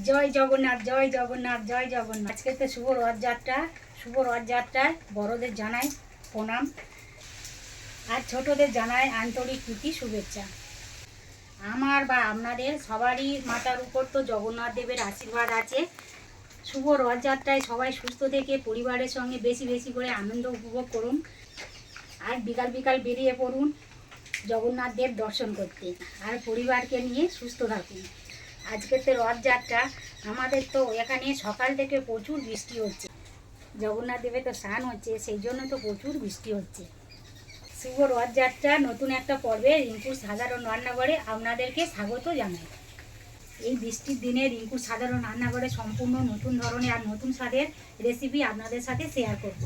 জয় জগন্নাথ, জয় জগন্নাথ, জয় জগন্নাথ। আজকে তো শুভ রথযাত্রা। শুভ রথযাত্রায় বড়দের জানাই প্রণাম আর ছোটদের জানাই আন্তরিক প্রীতি শুভেচ্ছা। আমার বা আপনাদের সবারই মাথার উপর তো জগন্নাথ দেবের আশীর্বাদ আছে। শুভ রথযাত্রায় সবাই সুস্থ থেকে পরিবারের সঙ্গে বেশি বেশি করে আনন্দ উপভোগ করুন আর বিকাল বিকাল বেরিয়ে পড়ুন জগন্নাথ দেব দর্শন করতে আর পরিবারকে নিয়ে সুস্থ থাকুন। আজকে তো রথযাত্রা, আমাদের তো এখানে সকাল থেকে প্রচুর বৃষ্টি হচ্ছে। জগন্নাথ দেবের তো স্নান হচ্ছে, সেই জন্য তো প্রচুর বৃষ্টি হচ্ছে। শুভ রথযাত্রা নতুন একটা পর্বে রিঙ্কুর সাধারণ রান্নাঘরে আপনাদেরকে স্বাগত জানাই। এই বৃষ্টির দিনে রিঙ্কুর সাধারণ রান্নাঘরে সম্পূর্ণ নতুন ধরনের আর নতুন স্বাদের রেসিপি আপনাদের সাথে শেয়ার করব।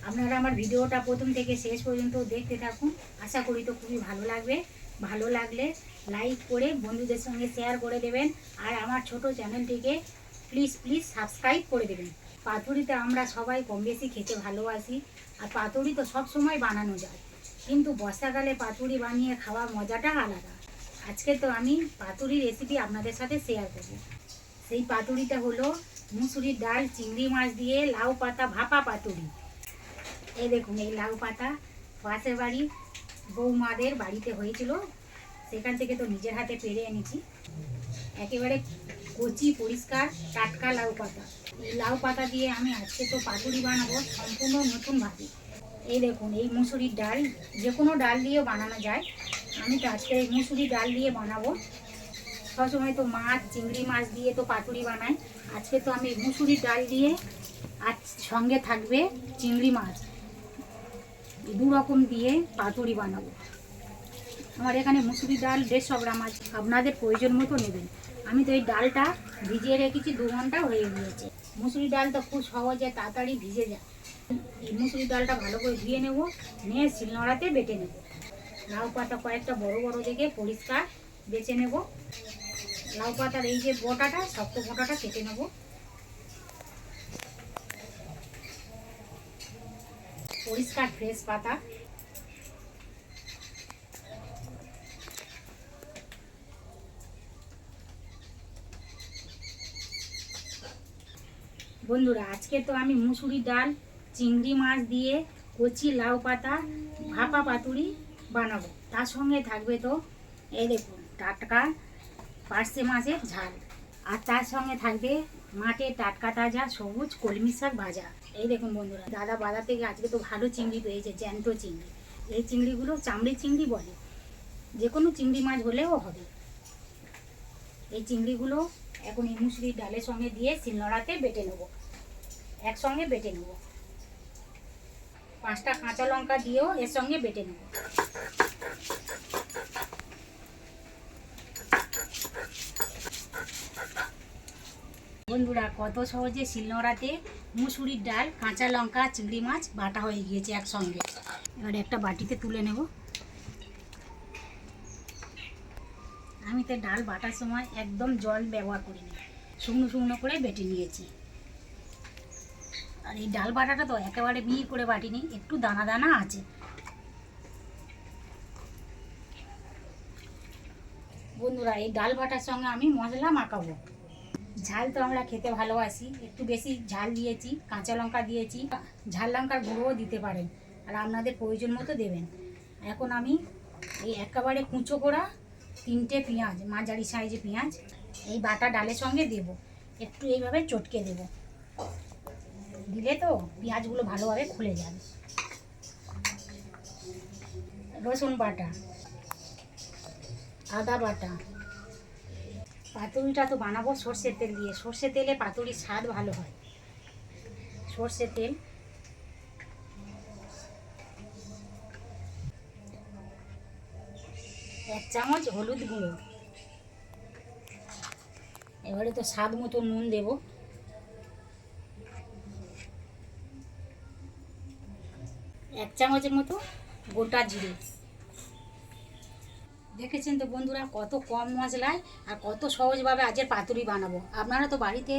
আপনারা আমার ভিডিওটা প্রথম থেকে শেষ পর্যন্ত দেখতে থাকুন, আশা করি তো খুবই ভালো লাগবে। ভালো লাগলে লাইক করে বন্ধুদের সঙ্গে শেয়ার করে দেবেন আর আমার ছোট চ্যানেলটিকে প্লিজ সাবস্ক্রাইব করে দেবেন। পাতুড়িতে আমরা সবাই কম বেশি খেতে ভালোবাসি আর পাতুড়ি তো সব সময় বানানো যায়, কিন্তু বর্ষাকালে পাতুড়ি বানিয়ে খাওয়ার মজাটা আলাদা। আজকে তো আমি পাতুড়ি রেসিপি আপনাদের সাথে শেয়ার করব। সেই পাতুড়িটা হলো মুসুরির ডাল, চিংড়ি মাছ দিয়ে লাউ পাতা ভাপা পাতুড়ি। এই দেখুন, এই লাউ পাতা পাশের বাড়ি বৌমাদের বাড়িতে হয়েছিল, সেখান থেকে তো নিজের হাতে পেরে এনেছি। একেবারে কচি পরিষ্কার টাটকা লাউ পাতা। এই লাউ পাতা দিয়ে আমি আজকে তো পাতুড়ি বানাবো সম্পূর্ণ নতুনভাবে। এই দেখুন, এই মুসুরির ডাল, যে কোনো ডাল দিয়েও বানানো যায়, আমি তো আজকে এই মুসুরি ডাল দিয়ে বানাবো। সবসময় তো মাছ, চিংড়ি মাছ দিয়ে তো পাতুড়ি বানাই, আজকে তো আমি মুসুরির ডাল দিয়ে আর সঙ্গে থাকবে চিংড়ি মাছ, দু রকম দিয়ে পাতুড়ি বানাবো। আমার এখানে মুসুরি ডাল 150 গ্রাম আছে, আপনাদের প্রয়োজন মতো নেবেন। আমি তো এই ডালটা ভিজিয়ে রেখেছি, 2 ঘন্টা হয়ে গিয়েছে। মুসুরি ডাল তো খুব সহজে তাড়াতাড়ি ভিজে যায়। এই মুসুরি ডালটা ভালো করে ধুয়ে নেব, নিয়ে শিলনোড়াতে বেটে নেব। লাউ পাতা কয়েকটা বড় বড় দেখে পরিষ্কার বেছে নেব। লাউ পাতার এই যে বোটাটা, শক্ত বোটাটা কেটে নেব। পরিষ্কার ফ্রেশ পাতা। বন্ধুরা, আজকে তো আমি মুসুরি ডাল, চিংড়ি মাছ দিয়ে কচি লাউ পাতা ভাপা পাতুড়ি বানাবো। তার সঙ্গে থাকবে তো এই দেখুন টাটকা পার্শে মাছের ঝাল, আর তার সঙ্গে থাকবে মাঠে টাটকা তাজা সবুজ কলমি শাক ভাজা। এই দেখুন বন্ধুরা, দাদা বাজার থেকে আজকে তো ভালো চিংড়ি পেয়েছে, জ্যান্ত চিংড়ি। এই চিংড়িগুলো চামড়ি চিংড়ি বলে, যে কোনো চিংড়ি মাছ হলেও হবে। এই চিংড়িগুলো এখন এই মুসুরির ডালের সঙ্গে দিয়ে শিলনোড়াতে বেটে নেব, একসঙ্গে বেটে নেব। 5টা কাঁচা লঙ্কা দিয়েও এর সঙ্গে বেটে নেব। বন্ধুরা, কত সহজে শিলনোড়াতে মুসুরির ডাল, কাঁচা লঙ্কা, চিংড়ি মাছ বাটা হয়ে গিয়েছে একসঙ্গে। এবার একটা বাটিতে তুলে নেব। আমি তো ডাল বাটার সময় একদম জল ব্যবহার করিনি, শুকনো শুকনো করে বেটে নিয়েছি। আর এই ডাল বাটাটা তো একেবারে মিহি করে বাটিনি, একটু দানা দানা আছে। বন্ধুরা, এই ডাল বাটার সঙ্গে আমি মশলা মাখাবো। ঝাল তো আমরা খেতে ভালোবাসি, একটু বেশি ঝাল দিয়েছি, কাঁচা লঙ্কা দিয়েছি, ঝাল লঙ্কার গুঁড়োও দিতে পারেন, আর আপনাদের প্রয়োজন মতো দেবেন। এখন আমি এই একেবারে কুঁচো করা 3টে পেঁয়াজ, মাঝারি সাইজে পেঁয়াজ, এই বাটা ডালের সঙ্গে দেব। একটু এইভাবে চটকে দেব, দিলে তো পেঁয়াজগুলো ভালোভাবে খুলে যাবে। রসুন বাটা, আদা বাটা। পাতুড়িটা তো বানাবো সর্ষের তেল দিয়ে, সর্ষের তেলে পাতুড়ির স্বাদ ভালো হয়। সর্ষের তেল, এক চামচ হলুদ গুঁড়ো, এবারে তো স্বাদ মতো নুন দেব। এক চামচের মতো গোটা জিরে। দেখেছেন তো বন্ধুরা, কত কম মশলায় আর কত সহজভাবে আজকের পাতুড়ি বানাবো। আপনারা তো বাড়িতে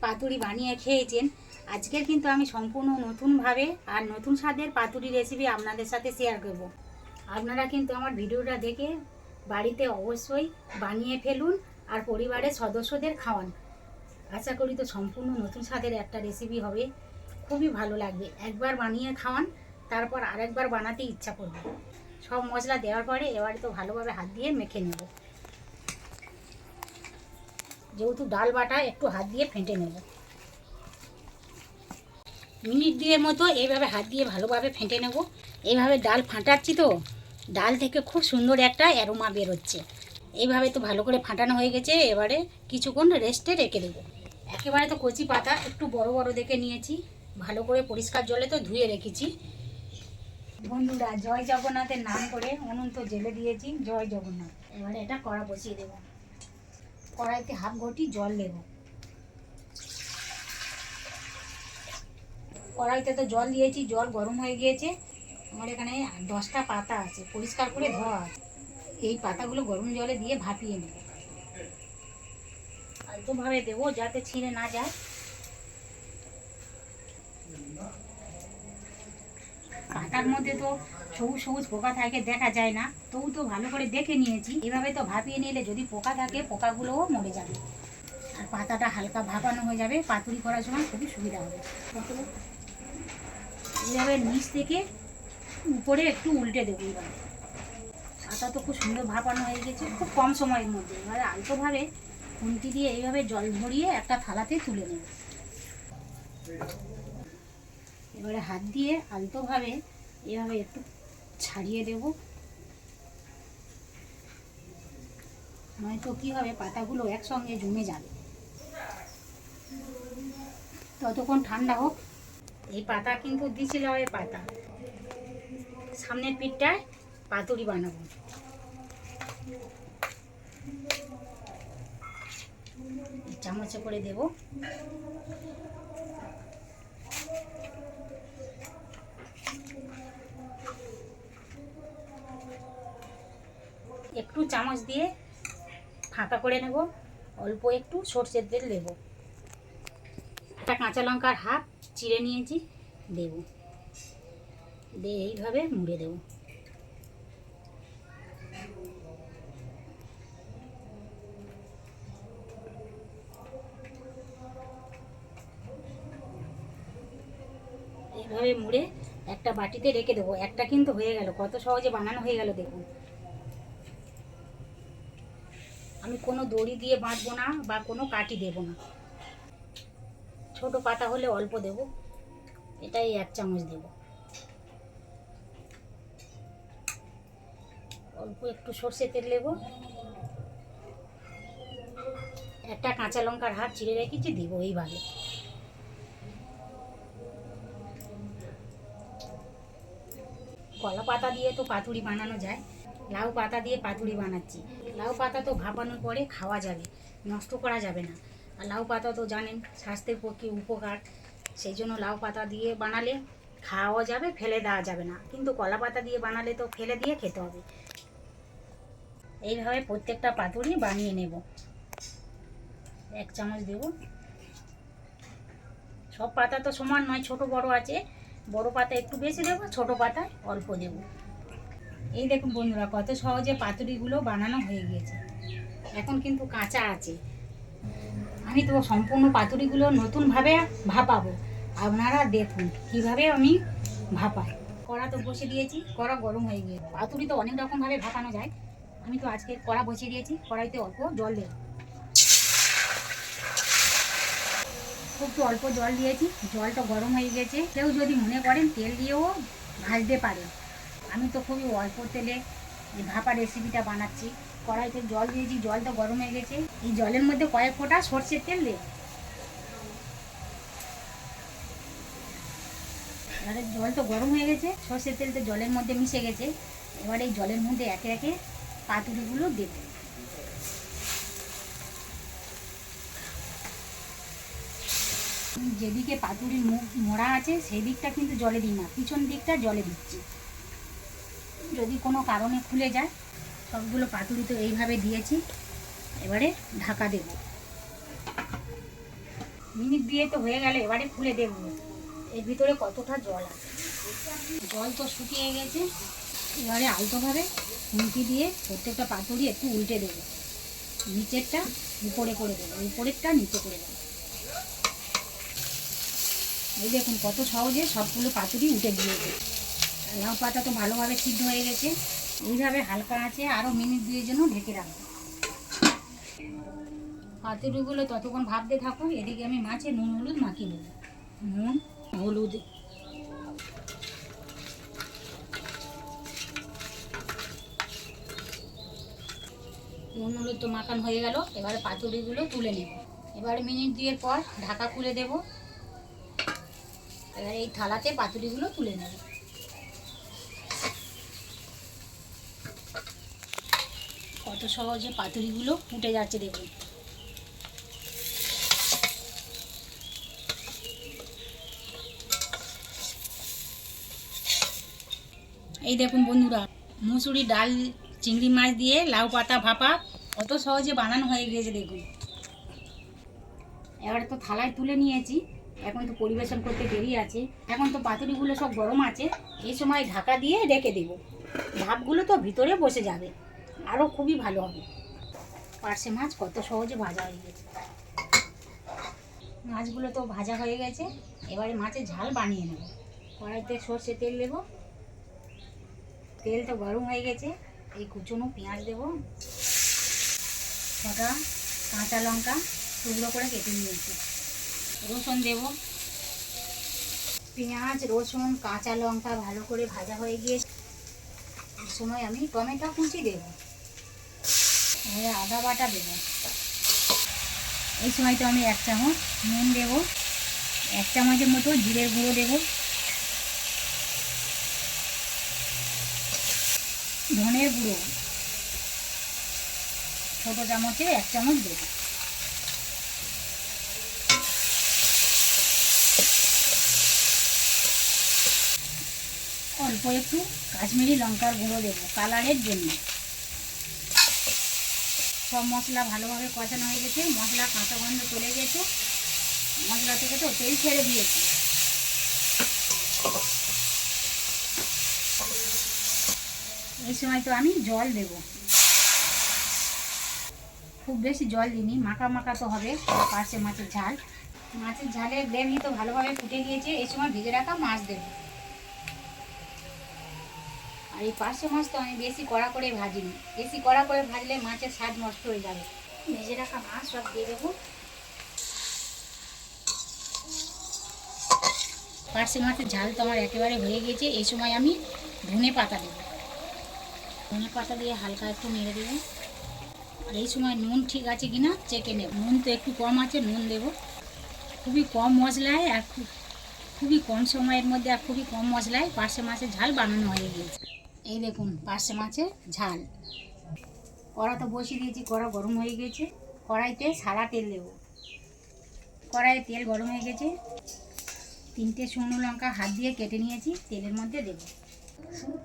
পাতুড়ি বানিয়ে খেয়েছেন, আজকের কিন্তু আমি সম্পূর্ণ নতুনভাবে আর নতুন স্বাদের পাতুড়ি রেসিপি আপনাদের সাথে শেয়ার করব। আপনারা কিন্তু আমার ভিডিওটা দেখে বাড়িতে অবশ্যই বানিয়ে ফেলুন আর পরিবারের সদস্যদের খাওয়ান। আশা করি তো সম্পূর্ণ নতুন স্বাদের একটা রেসিপি হবে, খুবই ভালো লাগবে। একবার বানিয়ে খাওয়ান, তারপর আরেকবার বানাতে ইচ্ছা করবে। সব মশলা দেওয়ার পরে এবারে তো ভালোভাবে হাত দিয়ে মেখে নেব। যেহেতু ডাল বাটা, একটু হাত দিয়ে ফেটে নেব। মিনিট 2 মতো এইভাবে হাত দিয়ে ভালোভাবে ফেটে নেব। এইভাবে ডাল ফাটাচ্ছি তো ডাল থেকে খুব সুন্দর একটা অ্যারোমা বেরোচ্ছে। এইভাবে তো ভালো করে ফাটানো হয়ে গেছে। এবারে কিছুক্ষণ রেস্টে রেখে দেবো। একেবারে তো কচি পাতা একটু বড় বড় দেখে নিয়েছি, ভালো করে পরিষ্কার জলে তো ধুয়ে রেখেছি। বন্ধুরা, জয় জগন্নাথের নাম করে উনুন তো জেলে দিয়েছি। জয় জগন্নাথ। এবারে এটা কড়া বসিয়ে দেবো। কড়াইতে হাফ ঘটি জল দেব। কড়াইতে তো জল দিয়েছি, জল গরম হয়ে গিয়েছে। আমার এখানে 10টা পাতা আছে, পরিষ্কার করে ধোয়া আছে। এই পাতাগুলো গরম জলে দিয়ে ভাপিয়ে নেব। অল্পভাবে দেবো যাতে ছিঁড়ে না যায়। পাতার মধ্যে তো সবুজ সবুজ পোকা থাকে, দেখা যায় না, তবু তো ভালো করে দেখে নিয়েছি। এভাবে তো ভাপিয়ে নিলে যদি পোকা থাকে, পোকাগুলোও মরে যাবে। আর পাতাটা হালকা ভাপানো হয়ে যাবে, পাতুরি করার সময় খুবই সুবিধা হবে। এইভাবে নিচ থেকে উপরে একটু উল্টে দেবো। এবার পাতা তো খুব সুন্দর ভাপানো হয়ে গেছে, খুব কম সময়ের মধ্যে। এবারে আলতোভাবে খুন্তি দিয়ে এইভাবে জল ঝরিয়ে একটা থালাতে তুলে নেব। এবারে হাত দিয়ে আলতোভাবে এভাবে একটু ছাড়িয়ে দেব, নয়তো কী হবে, পাতাগুলো একসঙ্গে জমে যাবে। ততক্ষণ ঠান্ডা হোক। এই পাতা কিন্তু দিছিলামের পাতা। সামনের পিঠটায় পাতুরি বানাবো। চামচে করে দেব। একটু চামচ দিয়ে ফাঁকা করে নেব। অল্প একটু সরষের তেল দেব। একটা কাঁচা লঙ্কার হাফ চিড়ে নিয়েছি, দেব। দিয়ে এইভাবে মুড়ে দেব। এইভাবে মুড়ে একটা বাটিতে রেখে দেবো। একটা কিন্তু হয়ে গেল, কত সহজে বানানো হয়ে গেল দেখুন। আমি কোনো দড়ি দিয়ে বাঁধবো না বা কোনো কাঠি দেব না। ছোট পাতা হলে অল্প দেব, এটাই 1 চামচ দেব। অল্প একটু সর্ষের তেল দেব। একটা কাঁচা লঙ্কার হাফ চিড়ে রেখেছি, দিব এইভাবে। কলা পাতা দিয়ে তো পাতুরি বানানো যায়, লাউ পাতা দিয়ে পাতুরি বানাচ্ছি। লাউ পাতা তো ভাপানোর পরে খাওয়া যাবে, নষ্ট করা যাবে না। আর লাউ পাতা তো জানেন স্বাস্থ্যের পক্ষে উপকার, সেই জন্য লাউ পাতা দিয়ে বানালে খাওয়া যাবে, ফেলে দেওয়া যাবে না। কিন্তু কলা পাতা দিয়ে বানালে তো ফেলে দিয়ে খেতে হবে। এইভাবে প্রত্যেকটা পাতুরি বানিয়ে নেব। 1 চামচ দেব। সব পাতা তো সমান নয়, ছোট বড় আছে। বড় পাতা একটু বেশি দেবো, ছোট পাতায় অল্প দেব। এই দেখুন বন্ধুরা, কত সহজে পাতুরিগুলো বানানো হয়ে গিয়েছে। এখন কিন্তু কাঁচা আছে। আমি তো সম্পূর্ণ পাতুরিগুলো নতুনভাবে ভাপাবো। আপনারা দেখুন কিভাবে আমি ভাপাই। কড়া তো বসে দিয়েছি, কড়া গরম হয়ে গিয়েছে। পাতুরি তো অনেক রকমভাবে ভাপানো যায়। আমি তো আজকে কড়া বসিয়ে দিয়েছি, কড়াইতে অল্প জল দেব। একটু অল্প জল দিয়েছি, জলটা গরম হয়ে গেছে। কেউ যদি মনে করেন তেল দিয়েও ভাজতে পারেন। আমি তো খুবই অল্প তেলে এই ভাপা রেসিপিটা বানাচ্ছি। কড়াইতে জল দিয়েছি, জলটা গরম হয়ে গেছে। এই জলের মধ্যে কয়েক ফোঁটা সর্ষের তেল দেব। এবারে জল তো গরম হয়ে গেছে, সর্ষের তেল তো জলের মধ্যে মিশে গেছে। এবারে এই জলের মধ্যে একে একে পাতুরিগুলো দেব। যেদিকে পাতুরির মুখ মোড়া আছে সেই দিকটা কিন্তু জলে দিই না, পিছন দিকটা জলে দিচ্ছি। যদি কোনো কারণে খুলে যায়। সবগুলো পাতুরি তো এইভাবে দিয়েছি। এবারে ঢাকা দেব। মিনিট 2 তো হয়ে গেল, এবারে খুলে দেব। এর ভিতরে কতটা জল আছে। জল তো শুকিয়ে গেছে। এবারে আলতোভাবে খুন্তি দিয়ে প্রত্যেকটা পাতুরি একটু উল্টে দেব। নিচেরটা উপরে করে দেবো, উপরেরটা নিচে করে দেবো। এই দেখুন কত সহজে সবগুলো পাতুরি উঠে দিয়েছে। লাউ পাতা তো ভালোভাবে সিদ্ধ হয়ে গেছে। এইভাবে হালকা আঁচে আরও মিনিট 2 জন্য ঢেকে রাখবো। পাতুরিগুলো ততক্ষণ ভাবতে থাকুন, এদিকে আমি মাছে নুন হলুদ মাখিয়ে নেব। নুন হলুদ নুন হলুদ তো মাখানো হয়ে গেল। এবারে পাতুরিগুলো তুলে নেব। এবারে মিনিট 2 পর ঢাকা খুলে দেব। এবারে এই থালাতে পাতুরিগুলো তুলে নেব। কত সহজে পাতুরিগুলো ফুটে যাচ্ছে দেখুন। এই দেখুন বন্ধুরা, মুসুরি ডাল চিংড়ি মাছ দিয়ে লাউ পাতা ভাপা কত সহজে বানানো হয়ে গিয়েছে দেখুন। এবারে তো থালায় তুলে নিয়েছি, এখন তো পরিবেশন করতে দেরি আছে। এখন তো পাতুরিগুলো সব গরম আছে, এই সময় ঢাকা দিয়ে রেখে দেব। ভাপগুলো তো ভিতরে বসে যাবে, আরও খুবই ভালো হবে। পার্শে মাছ কত সহজে ভাজা হয়ে গেছে। মাছগুলো তো ভাজা হয়ে গেছে। এবারে মাছের ঝাল বানিয়ে নেব। কড়াইতে সর্ষে তেল দেব। তেল তো গরম হয়ে গেছে। এই কুচনো পেঁয়াজ দেব, 6টা কাঁচা লঙ্কা টুকরো করে কেটে নিয়েছি। রসুন দেব। পেঁয়াজ রসুন কাঁচা লঙ্কা ভালো করে ভাজা হয়ে গিয়েছে। এই সময় আমি টমেটো কুচি দেব, আদা বাটা দেব। এই সময় তো আমি 1 চামচ নুন দেব, 1 চামচের মতো জিরের গুঁড়ো দেব, ধনের গুঁড়ো ছোটো চামচে 1 চামচ দেব। অল্প একটু কাশ্মীরি লঙ্কার গুঁড়ো দেব কালারের জন্য। সব মশলা ভালোভাবে কষানো হয়ে গেছে। মশলা কাঁচা গন্ধ চলে গেছে। মশলা থেকে তো তেল ছেড়ে দিয়েছি। এই সময় তো আমি জল দেব। খুব বেশি জল দিইনি, মাখা মাখা তো হবে পার্শে মাছের ঝাল। মাছের ঝালের গ্রেভি তো ভালোভাবে ফুটে গিয়েছে। এই সময় ভেজে রাখা মাছ দেব। আর এই পার্শে মাছ তো আমি বেশি কড়া করে ভাজিনি, বেশি কড়া করে ভাজলে মাছের স্বাদ নষ্ট হয়ে যাবে। ভেজে রাখা মাছ সব দিয়ে দেবো। পার্শে মাছের ঝাল তো আমার একেবারে হয়ে গেছে। এই সময় আমি ধনে পাতা দেব। ধনে পাতা দিয়ে হালকা একটু নেড়ে দেবো। আর এই সময় নুন ঠিক আছে কিনা চেকে নেব। নুন তো একটু কম আছে, নুন দেব। খুবই কম মশলায় আর খুবই কম সময়ের মধ্যে আর খুবই কম মশলায় পার্শে মাছের ঝাল বানানো হয়ে গিয়েছে। এই দেখুন পার্শে মাছের ঝাল। কড়া তো বসিয়ে দিয়েছি, কড়া গরম হয়ে গেছে। কড়াইতে সাদা তেল দেব। কড়াইয়ে তেল গরম হয়ে গেছে। 3টে শুকনো লঙ্কা হাত দিয়ে কেটে নিয়েছি, তেলের মধ্যে দেব।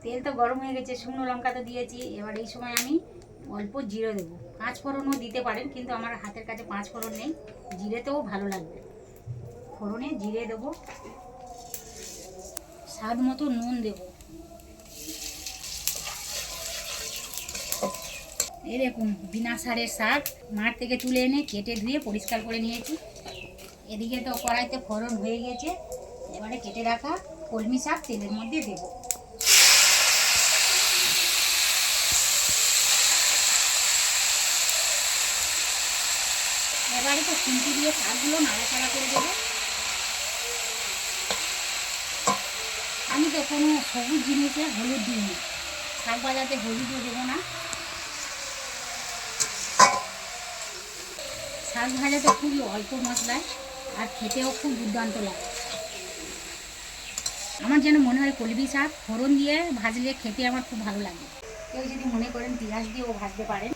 তেল তো গরম হয়ে গেছে, শুকনো লঙ্কা তো দিয়েছি। এবার এই সময় আমি অল্প জিরে দেবো। 5 ফোড়নও দিতে পারেন, কিন্তু আমার হাতের কাছে 5 ফোড়ন নেই। জিরেতেও ভালো লাগবে। ফোড়নে জিরে দেবো। স্বাদ মতো নুন দেব। এই দেখুন বিনা সারের শাক মাঠ থেকে তুলে এনে কেটে ধুয়ে পরিষ্কার করে নিয়েছি। এদিকে তো কড়াইতে ফোড়ন হয়ে গেছে। এবারে কেটে রাখা কলমি শাক তেলের মধ্যে দেব। এবারে তো খুন্তি দিয়ে শাকগুলো নাড়াচাড়া করে দেবো। আমি তো কোনো সবুজ জিনিসে হলুদ দিইনি, শাক ভাজাতে হলুদও দেবো না। শাক ভাজাতে খুবই অল্প মশলায় আর খেতেও খুব দুর্দান্ত লাগে। আমার যেন মনে হয় কলমি শাক ফোড়ন দিয়ে ভাজলে খেতে আমার খুব ভালো লাগে। কেউ যদি মনে করেন পেঁয়াজ দিয়েও ভাজতে পারেন।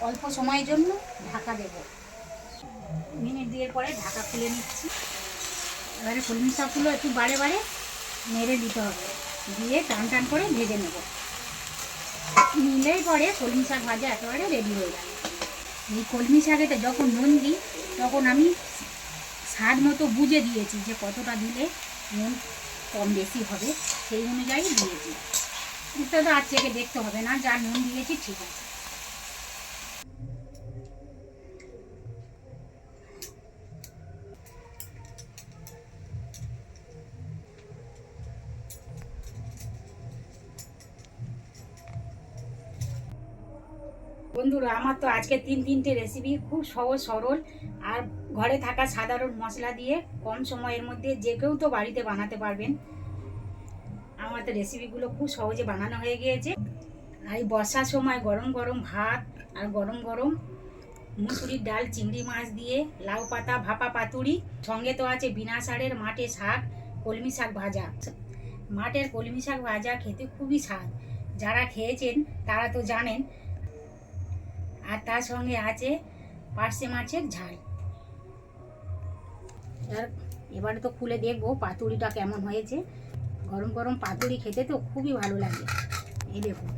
অল্প সময়ের জন্য ঢাকা দেব। মিনিট 2 পরে ঢাকা খুলে নিচ্ছি। এবারে কলমি শাকগুলো একটু বারে বারে নেড়ে দিতে হবে, দিয়ে টান টান করে ভেজে নেব। নিলেই পরে কলমি শাক ভাজা একেবারে রেডি হয়ে যাবে। এই কলমি শাকেতে যখন নুন দিই তখন আমি স্বাদ মতো বুঝে দিয়েছি যে কতটা দিলে নুন কম বেশি হবে, সেই অনুযায়ী দিয়েছি। এটা তো আর চেখে দেখতে হবে না, যা নুন দিয়েছি ঠিক আছে। বন্ধুরা, আমার তো আজকে তিনটে রেসিপি খুব সহজ সরল আর ঘরে থাকা সাধারণ মশলা দিয়ে কম সময়ের মধ্যে যে কেউ তো বাড়িতে বানাতে পারবেন। আমার তো রেসিপিগুলো খুব সহজে বানানো হয়ে গিয়েছে। আর এই বর্ষার সময় গরম গরম ভাত আর গরম গরম মুসুরির ডাল, চিংড়ি মাছ দিয়ে লাউ পাতা ভাপা পাতুরি, সঙ্গে তো আছে বিনা সারের মাঠে শাক, কলমি শাক ভাজা। মাঠের কলমি শাক ভাজা খেতে খুবই স্বাদ, যারা খেয়েছেন তারা তো জানেন। আর তার সঙ্গে আছে পার্শে মাছের ঝাল। আর এবারে তো খুলে দেখবো পাতুরিটা কেমন হয়েছে। গরম গরম পাতুরি খেতে তো খুবই ভালো লাগে। এই দেখুন,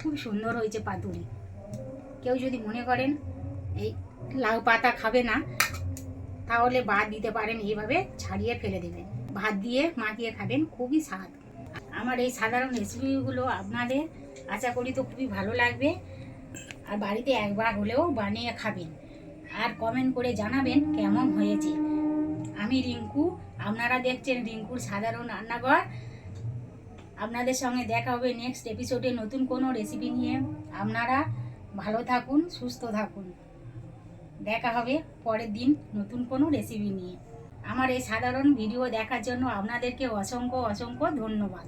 খুব সুন্দর হয়েছে পাতুরি। কেউ যদি মনে করেন এই লাউ পাতা খাবে না, তাহলে বাদ দিতে পারেন, এইভাবে ছাড়িয়ে ফেলে দেবেন, ভাত দিয়ে মাখিয়ে খাবেন, খুবই স্বাদ। আমার এই সাধারণ রেসিপিগুলো আপনাদের আশা করি তো খুবই ভালো লাগবে। আর বাড়িতে একবার হলেও বানিয়ে খাবেন আর কমেন্ট করে জানাবেন কেমন হয়েছে। আমি রিঙ্কু, আপনারা দেখছেন রিঙ্কুর সাধারণ রান্নাঘর। আপনাদের সঙ্গে দেখা হবে নেক্সট এপিসোডে নতুন কোনো রেসিপি নিয়ে। আপনারা ভালো থাকুন, সুস্থ থাকুন। দেখা হবে পরের দিন নতুন কোনো রেসিপি নিয়ে। আমার এই সাধারণ ভিডিও দেখার জন্য আপনাদেরকে অসংখ্য অসংখ্য ধন্যবাদ।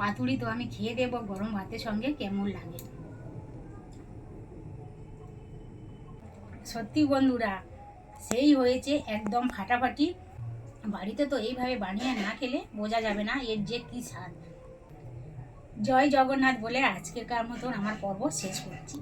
পাতুরি তো আমি খেয়ে দেবো গরম ভাতের সঙ্গে কেমন লাগে। সত্যি বন্ধুরা, সেই হয়েছে একদম ফাটাফাটি। বাড়িতে তো এইভাবে বানিয়ে না খেলে বোঝা যাবে না এর যে কী স্বাদ। জয় জগন্নাথ বলে আজকেরকার মতন আমার পর্ব শেষ করছি।